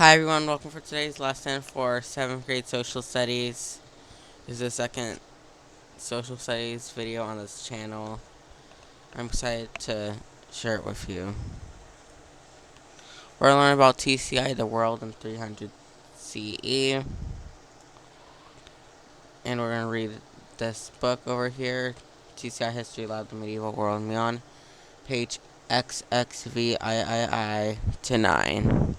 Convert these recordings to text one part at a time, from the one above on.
Hi everyone, welcome for today's lesson for 7th grade social studies. This is the second social studies video on this channel. I'm excited to share it with you. We're going to learn about TCI The World in 300 CE. And we're going to read this book over here, TCI History Lab, the Medieval World and Beyond, page XXVIII to 9.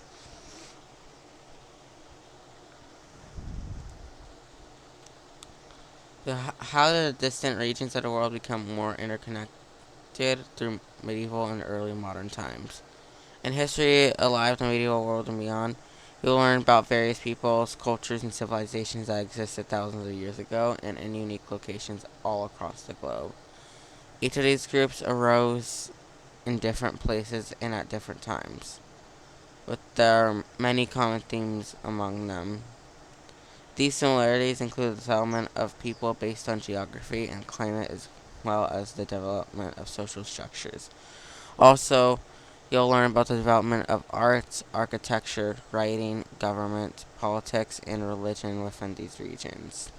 How did the distant regions of the world become more interconnected through medieval and early modern times? In History Alive, the Medieval World and Beyond, you'll learn about various peoples, cultures, and civilizations that existed thousands of years ago and in unique locations all across the globe. Each of these groups arose in different places and at different times, but there are many common themes among them. These similarities include the settlement of people based on geography and climate, as well as the development of social structures. Also, you'll learn about the development of arts, architecture, writing, government, politics, and religion within these regions.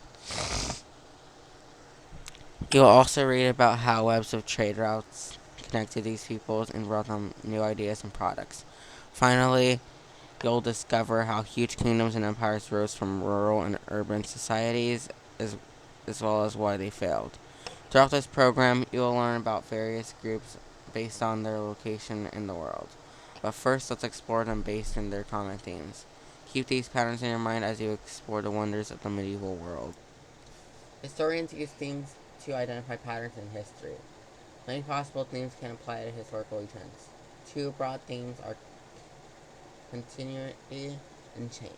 You'll also read about how webs of trade routes connected these peoples and brought them new ideas and products. Finally, you'll discover how huge kingdoms and empires rose from rural and urban societies, as well as why they failed. Throughout this program, you will learn about various groups based on their location in the world. But first, let's explore them based on their common themes. Keep these patterns in your mind as you explore the wonders of the medieval world. Historians use themes to identify patterns in history. Many possible themes can apply to historical events. Two broad themes are continuity and change.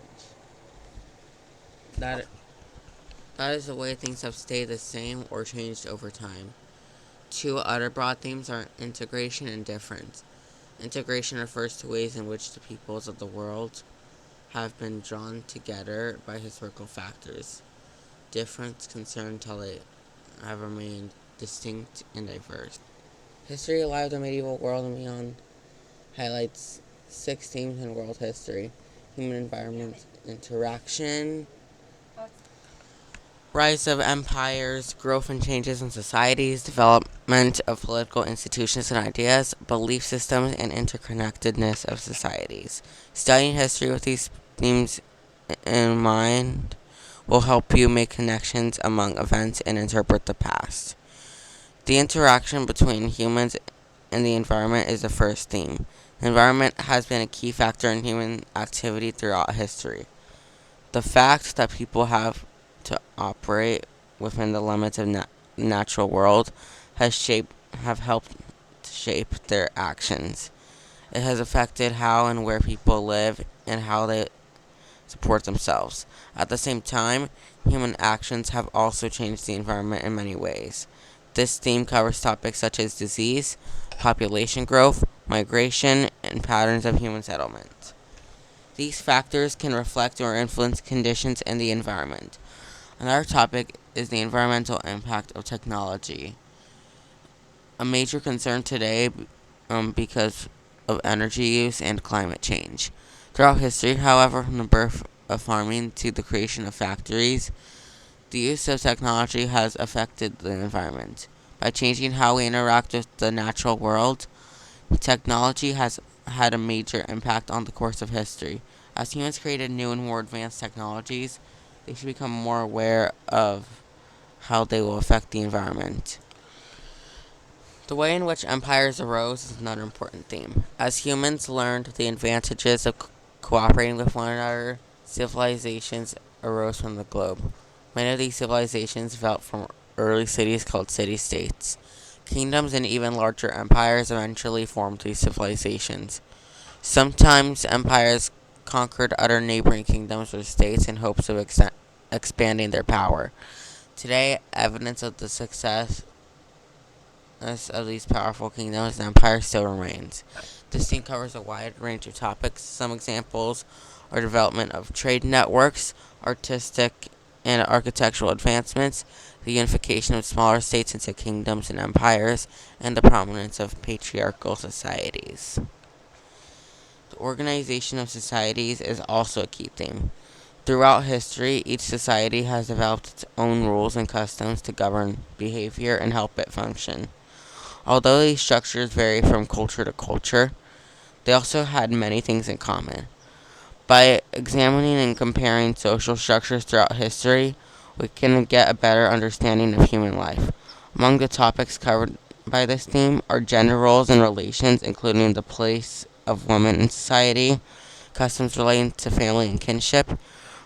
That is the way things have stayed the same or changed over time. Two other broad themes are integration and difference. Integration refers to ways in which the peoples of the world have been drawn together by historical factors. Difference concerns how they have remained distinct and diverse. History Alive, the Medieval World and Beyond highlights 6 themes in world history: human environment interaction, rise of empires, growth and changes in societies, development of political institutions and ideas, belief systems, and interconnectedness of societies. Studying history with these themes in mind will help you make connections among events and interpret the past. The interaction between humans and the environment is the first theme. The environment has been a key factor in human activity throughout history. The fact that people have to operate within the limits of natural world have helped shape their actions. It has affected how and where people live and how they support themselves. At the same time, human actions have also changed the environment in many ways. This theme covers topics such as disease, population growth, migration, and patterns of human settlement. These factors can reflect or influence conditions in the environment. Another topic is the environmental impact of technology, a major concern today because of energy use and climate change. Throughout history, however, from the birth of farming to the creation of factories, the use of technology has affected the environment. By changing how we interact with the natural world, technology has had a major impact on the course of history. As humans created new and more advanced technologies, they should become more aware of how they will affect the environment. The way in which empires arose is another important theme. As humans learned the advantages of cooperating with one another, civilizations arose from the globe. Many of these civilizations developed from early cities called city-states. Kingdoms and even larger empires eventually formed these civilizations. Sometimes empires conquered other neighboring kingdoms or states in hopes of expanding their power. Today, evidence of the success of these powerful kingdoms and empires still remains. This theme covers a wide range of topics. Some examples are development of trade networks, artistic and architectural advancements, the unification of smaller states into kingdoms and empires, and the prominence of patriarchal societies. The organization of societies is also a key theme. Throughout history, each society has developed its own rules and customs to govern behavior and help it function. Although these structures vary from culture to culture, they also had many things in common. By examining and comparing social structures throughout history, we can get a better understanding of human life. Among the topics covered by this theme are gender roles and relations, including the place of women in society, customs relating to family and kinship,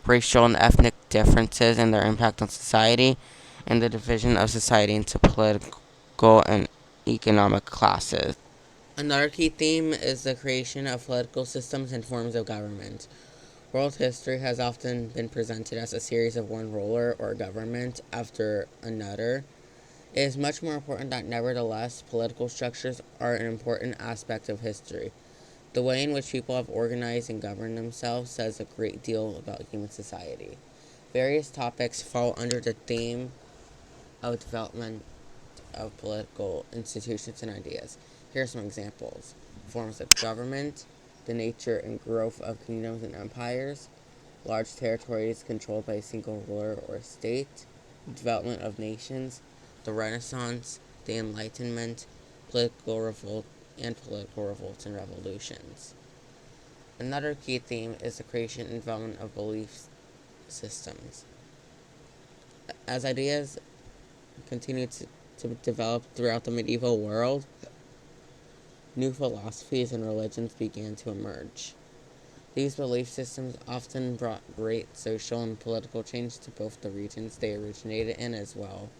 racial and ethnic differences and their impact on society, and the division of society into political and economic classes. Another key theme is the creation of political systems and forms of government. World history has often been presented as a series of one ruler or government after another. It is much more important that, nevertheless, political structures are an important aspect of history. The way in which people have organized and governed themselves says a great deal about human society. Various topics fall under the theme of development of political institutions and ideas. Here are some examples: forms of government, the nature and growth of kingdoms and empires, large territories controlled by a single ruler or state, development of nations, the Renaissance, the Enlightenment, political revolt, and political revolts and revolutions. Another key theme is the creation and development of belief systems. As ideas continued to develop throughout the medieval world, new philosophies and religions began to emerge. These belief systems often brought great social and political change to both the regions they originated in as well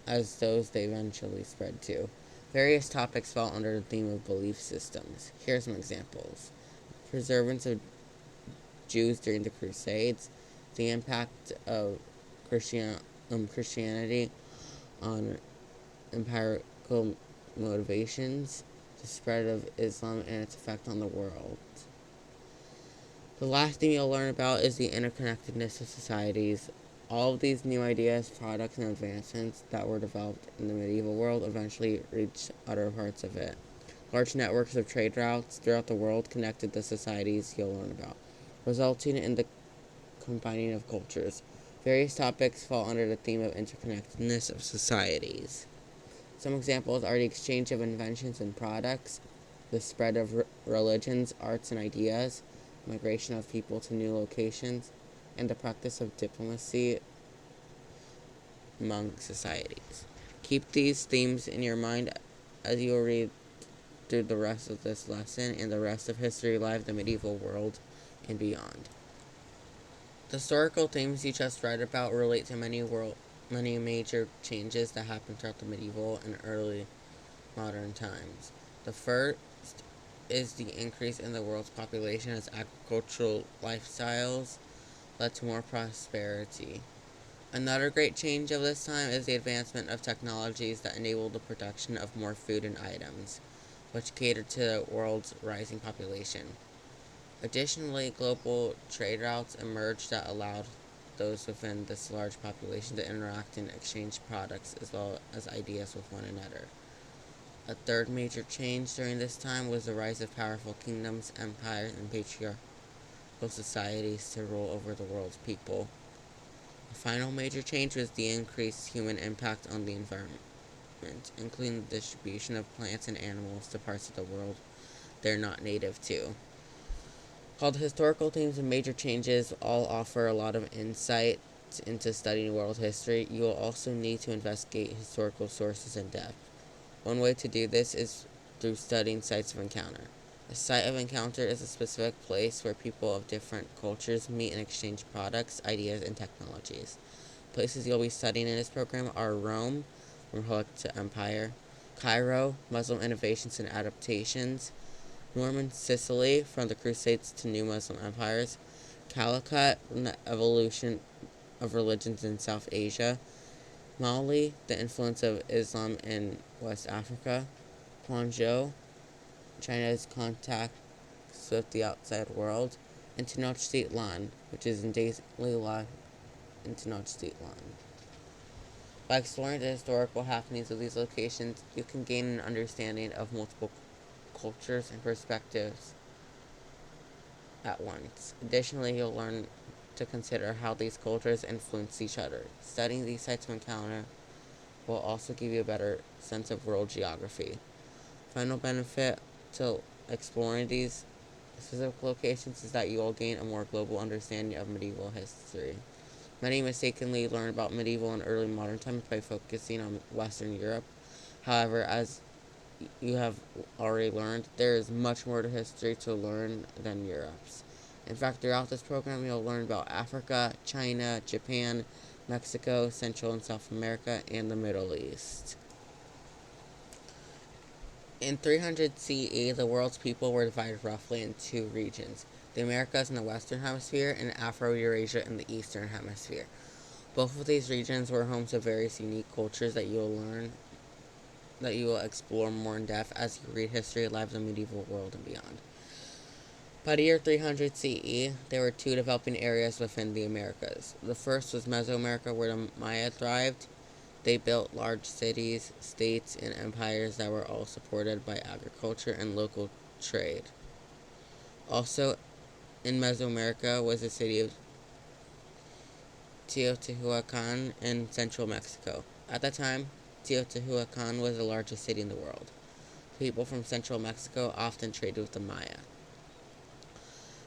as those they eventually spread to. Various topics fall under the theme of belief systems. Here are some examples: preservance of Jews during the Crusades, the impact of Christianity on empirical motivations, the spread of Islam and its effect on the world. The last thing you'll learn about is the interconnectedness of societies. All of these new ideas, products, and advancements that were developed in the medieval world eventually reached other parts of it. Large networks of trade routes throughout the world connected the societies you'll learn about, resulting in the combining of cultures. Various topics fall under the theme of interconnectedness of societies. Some examples are the exchange of inventions and products, the spread of religions, arts, and ideas, migration of people to new locations, and the practice of diplomacy among societies. Keep these themes in your mind as you read through the rest of this lesson and the rest of History Live, the medieval world, and beyond. The historical themes you just read about relate to many major changes that happened throughout the medieval and early modern times. The first is the increase in the world's population as agricultural lifestyles led to more prosperity. Another great change of this time is the advancement of technologies that enable the production of more food and items, which catered to the world's rising population. Additionally, global trade routes emerged that allowed those within this large population to interact and exchange products as well as ideas with one another. A third major change during this time was the rise of powerful kingdoms, empires, and patriarchal societies to rule over the world's people. The final major change was the increased human impact on the environment, including the distribution of plants and animals to parts of the world they're not native to. While the historical themes and major changes all offer a lot of insight into studying world history, you will also need to investigate historical sources in depth. One way to do this is through studying sites of encounter. A site of encounter is a specific place where people of different cultures meet and exchange products, ideas, and technologies. Places you'll be studying in this program are Rome, from Republic to Empire; Cairo, Muslim innovations and adaptations; Norman Sicily, from the Crusades to new Muslim empires; Calicut, from the evolution of religions in South Asia; Mali, the influence of Islam in West Africa; Guangzhou, China's contacts with the outside world; and Tenochtitlan, which is in daily life in Tenochtitlan. By exploring the historical happenings of these locations, you can gain an understanding of multiple cultures and perspectives at once. Additionally, you'll learn to consider how these cultures influence each other. Studying these sites of encounter will also give you a better sense of world geography. Final benefit to exploring these specific locations is that you will gain a more global understanding of medieval history. Many mistakenly learn about medieval and early modern times by focusing on Western Europe. However, as you have already learned, there is much more to history to learn than Europe's. In fact, throughout this program, you'll learn about Africa, China, Japan, Mexico, Central and South America, and the Middle East. In 300 CE, the world's people were divided roughly in two regions: the Americas in the Western Hemisphere and Afro-Eurasia in the Eastern Hemisphere. Both of these regions were home to various unique cultures that you will explore more in depth as you read History of Life, the Medieval World, and beyond. By the year 300 CE, there were two developing areas within the Americas. The first was Mesoamerica, where the Maya thrived. They built large cities, states, and empires that were all supported by agriculture and local trade. Also in Mesoamerica was the city of Teotihuacan in central Mexico. At the time, Teotihuacan was the largest city in the world. People from central Mexico often traded with the Maya.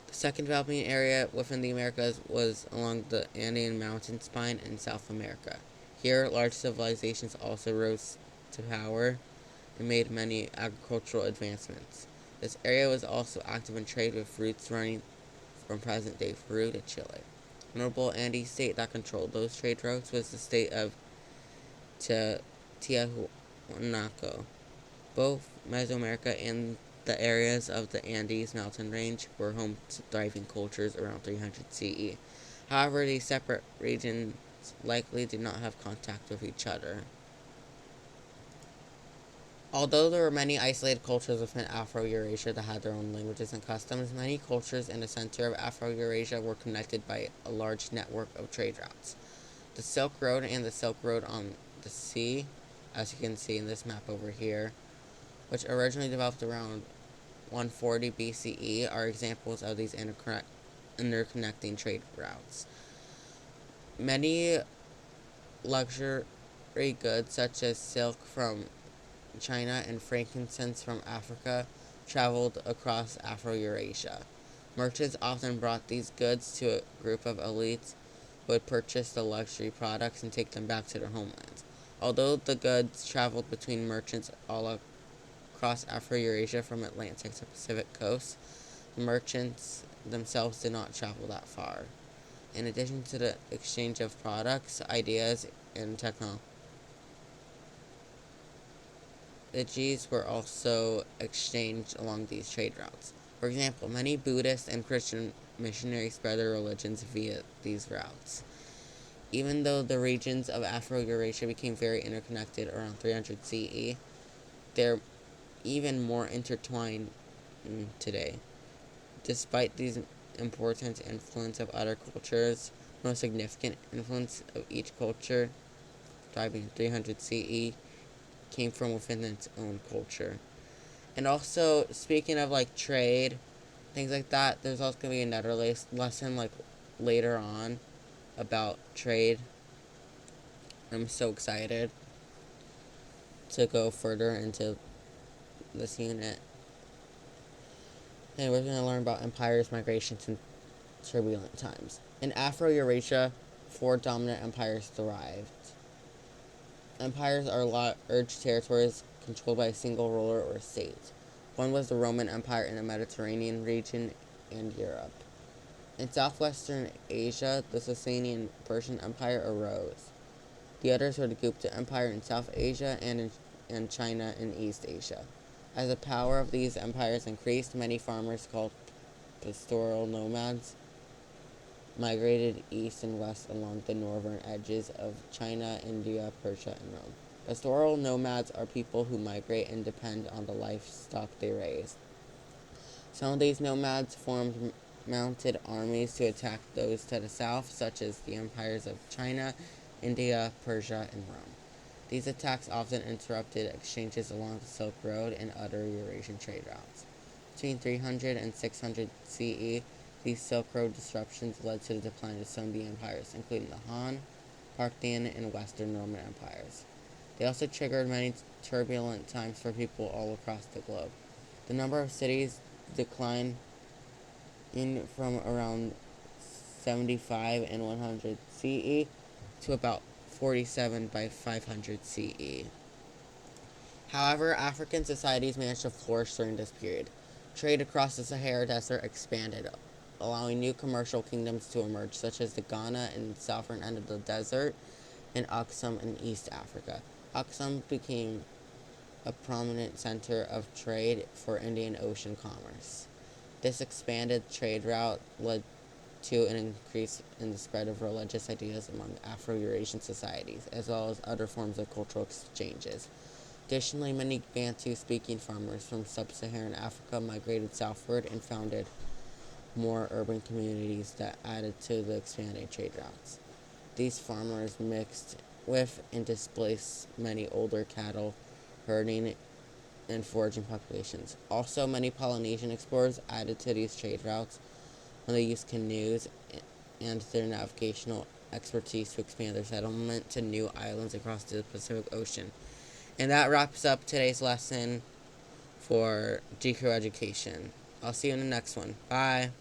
The second developing area within the Americas was along the Andean mountain spine in South America. Here, large civilizations also rose to power and made many agricultural advancements. This area was also active in trade with routes running from present-day Peru to Chile. A notable Andes state that controlled those trade routes was the state of Tiahuanaco. Both Mesoamerica and the areas of the Andes mountain range were home to thriving cultures around 300 CE. However, these separate regions likely did not have contact with each other. Although there were many isolated cultures within Afro-Eurasia that had their own languages and customs, many cultures in the center of Afro-Eurasia were connected by a large network of trade routes. The Silk Road and the Silk Road on the Sea, as you can see in this map over here, which originally developed around 140 BCE, are examples of these interconnecting trade routes. Many luxury goods, such as silk from China and frankincense from Africa, traveled across Afro-Eurasia. Merchants often brought these goods to a group of elites who would purchase the luxury products and take them back to their homelands. Although the goods traveled between merchants all across Afro-Eurasia from Atlantic to Pacific coast, the merchants themselves did not travel that far. In addition to the exchange of products, ideas, and technologies were also exchanged along these trade routes. For example, many Buddhist and Christian missionaries spread their religions via these routes. Even though the regions of Afro-Eurasia became very interconnected around 300 CE, they're even more intertwined today. Despite these important influence of other cultures, most significant influence of each culture thriving in 300 CE came from within its own culture. And also, speaking of like trade, things like that, there's also going to be another lesson like later on about trade. I'm so excited to go further into this unit. And we're going to learn about empires, migrations, and turbulent times. In Afro-Eurasia, four dominant empires thrived. Empires are large territories controlled by a single ruler or state. One was the Roman Empire in the Mediterranean region and Europe. In southwestern Asia, the Sasanian Persian Empire arose. The others were the Gupta Empire in South Asia and China in East Asia. As the power of these empires increased, many farmers called pastoral nomads migrated east and west along the northern edges of China, India, Persia, and Rome. Pastoral nomads are people who migrate and depend on the livestock they raise. Some of these nomads formed mounted armies to attack those to the south, such as the empires of China, India, Persia, and Rome. These attacks often interrupted exchanges along the Silk Road and other Eurasian trade routes. Between 300 and 600 CE, These Silk Road disruptions led to the decline of some of the empires, including the Han, Parthian, and Western Roman empires. They also triggered many turbulent times for people all across the globe. The number of cities declined from around 75 in 100 CE to about 47 by 500 CE. However, African societies managed to flourish during this period. Trade across the Sahara Desert expanded, allowing new commercial kingdoms to emerge, such as the Ghana in the southern end of the desert and Aksum in East Africa. Aksum became a prominent center of trade for Indian Ocean commerce. This expanded trade route led to an increase in the spread of religious ideas among Afro-Eurasian societies, as well as other forms of cultural exchanges. Additionally, many Bantu-speaking farmers from sub-Saharan Africa migrated southward and founded more urban communities that added to the expanding trade routes. These farmers mixed with and displaced many older cattle herding and foraging populations. Also, many Polynesian explorers added to these trade routes when they used canoes and their navigational expertise to expand their settlement to new islands across the Pacific Ocean. And that wraps up today's lesson for GQ Education. I'll see you in the next one. Bye.